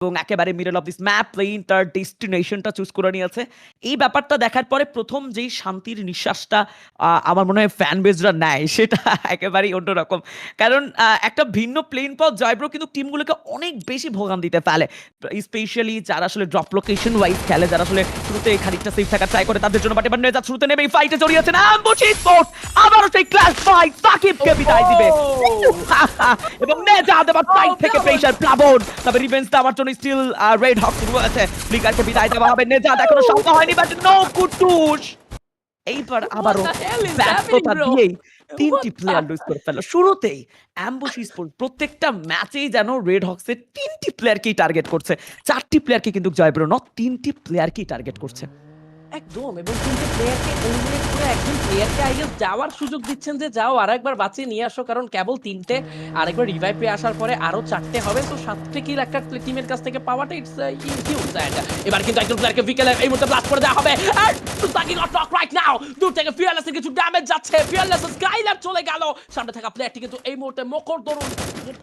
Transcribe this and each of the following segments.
এবং একেবারে middle of this map plain তার ডেস্টিনেশনটা চুজ করে নিয়েছে। এই ব্যাপারটা দেখার পরে প্রথম যেই শান্তির নিঃশ্বাসটা আমার মনে হয় ফ্যান বেজরা নেয় সেটা একেবারেই অন্যরকম। কারণ একটা ভিন্ন প্লেন পথ জয়ব্রো কিন্তু টিমগুলোকে অনেক বেশি ভোগান্তিতে ফেলে। স্পেশালি যারা আসলে ড্রপ লোকেশন ওয়াইজ খেলে, যারা আসলে শুরুতে খানিকটা সেফ থাকার ট্রাই করে তাদের জন্য, বাট এবার নেজাত শুরুতে নেমে এই ফাইটে জড়িয়েছেন। অ্যাম্বুশ স্পোর্টস আবারও সেই ক্লাস ফাইট সাকিবকে বিদায় দিবে এবং নেজাত এবার ফাইট থেকে প্রেসার প্লাবন, তবে রিভেঞ্জ দেওয়ার জন্য স্টিল রেড হক শুরু আছে। ফ্লিকারকে বিদায় দেওয়া হবে, নেজাত এখনো শান্ত হয়নি, বাট নো কুটুস এইবার আবারও ব্যর্থতা দিয়েই তিনটি প্লেয়ার লুজ করে ফেললো শুরুতেই। অ্যাম্বুশ স্পোর্টস প্রত্যেকটা ম্যাচেই যেন রেড হক্সের তিনটি প্লেয়ারকেই টার্গেট করছে, চারটি প্লেয়ারকে কিন্তু জয়ব্রো ন তিনটি প্লেয়ারকেই টার্গেট করছে। একদম, এবং তিনটে প্লেয়ারকে এলিমিনেট করে একজন প্লেয়ারকে আই গেস যাওয়ার সুযোগ দিচ্ছেন যে যাও আরেকবার বাঁচিয়ে নিয়ে আসো, কারণ কেবল তিনটে, আরেকবার রিভাইভ পেয়ে আসার পরে আরো চারটে হবে, তো সাতটে কিল একটা টিমের কাছ থেকে পাওয়াটা ইটস হিউজ। এন্ড এবার কিন্তু একজন প্লেয়ারকে ভিকেলে এই মুহূর্তে ব্লাস্ট করে দেওয়া হবে। এন্ড সুসাকি নট নক রাইট নাও, দূর থেকে ফিয়ারলেস এর কিছু ড্যামেজ যাচ্ছে, ফিয়ারলেস স্কাইলার চলে গেল, সামনে থাকা প্লেয়ারটি কিন্তু এই মুহূর্তে মকর দরুন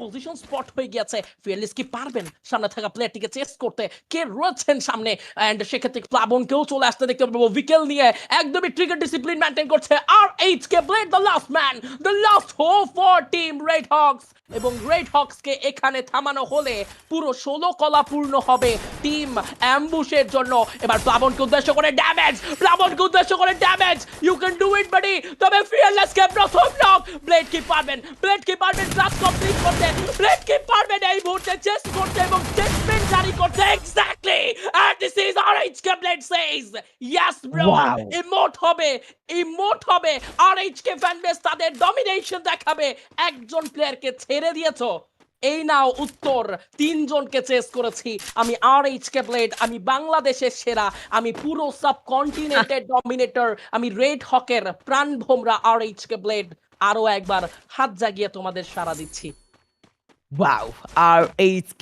পজিশন স্পট হয়ে গেছে। ফিয়ারলেস কি পারবেন সামনে থাকা প্লেয়ারটিকে চেস করতে? কে রয়েছেন সামনে? এন্ড সেক্ষেত্রে প্লাবনকেও চলে আসতে দেখতে পাবো ভিকেল নিয়ে, একদমই ট্রিগার ডিসিপ্লিন মেইনটেইন করছে আর HK blade, the last man, the last hope for team red hawks. এবং রেড হক্সকে এখানে থামানো হলে পুরো 16 কলা পূর্ণ হবে টিম অ্যাম্বুশের জন্য। এবার প্লাবনকে উদ্দেশ্য করে ড্যামেজ, প্লাবনকে উদ্দেশ্য করে damage, you can do it buddy. তবে ফিয়ারলেসকে প্রথম নক, ব্লেড কি পারবেন, ব্লেড কি পারবেন ক্লাস কমপ্লিট করতে, ব্লেড কি পারবেন এই মুহূর্তে চেস করতে এবং স্টেটমেন্ট জারি করতে? Exactly, and this is RH Blade says yes bro, Wow. Emote হবে, ইমোট হবে, RH ফ্যান বেস তাদের ডমিনেশন দেখাবে। একজন প্লেয়ারকে ছেড়ে দিয়েছো, এই নাও উত্তর। তিনজনকে চেস করেছি আমি, RH ব্লেড, আমি বাংলাদেশের সেরা, আমি পুরো সাবকন্টিনেন্টের ডমিনেটর, আমি রেড হকের প্রাণ ভোমরা RH ব্লেড। আরো একবার হাত জাগিয়ে তোমাদের সাড়া দিচ্ছি। ওয়াও, আর এইচকে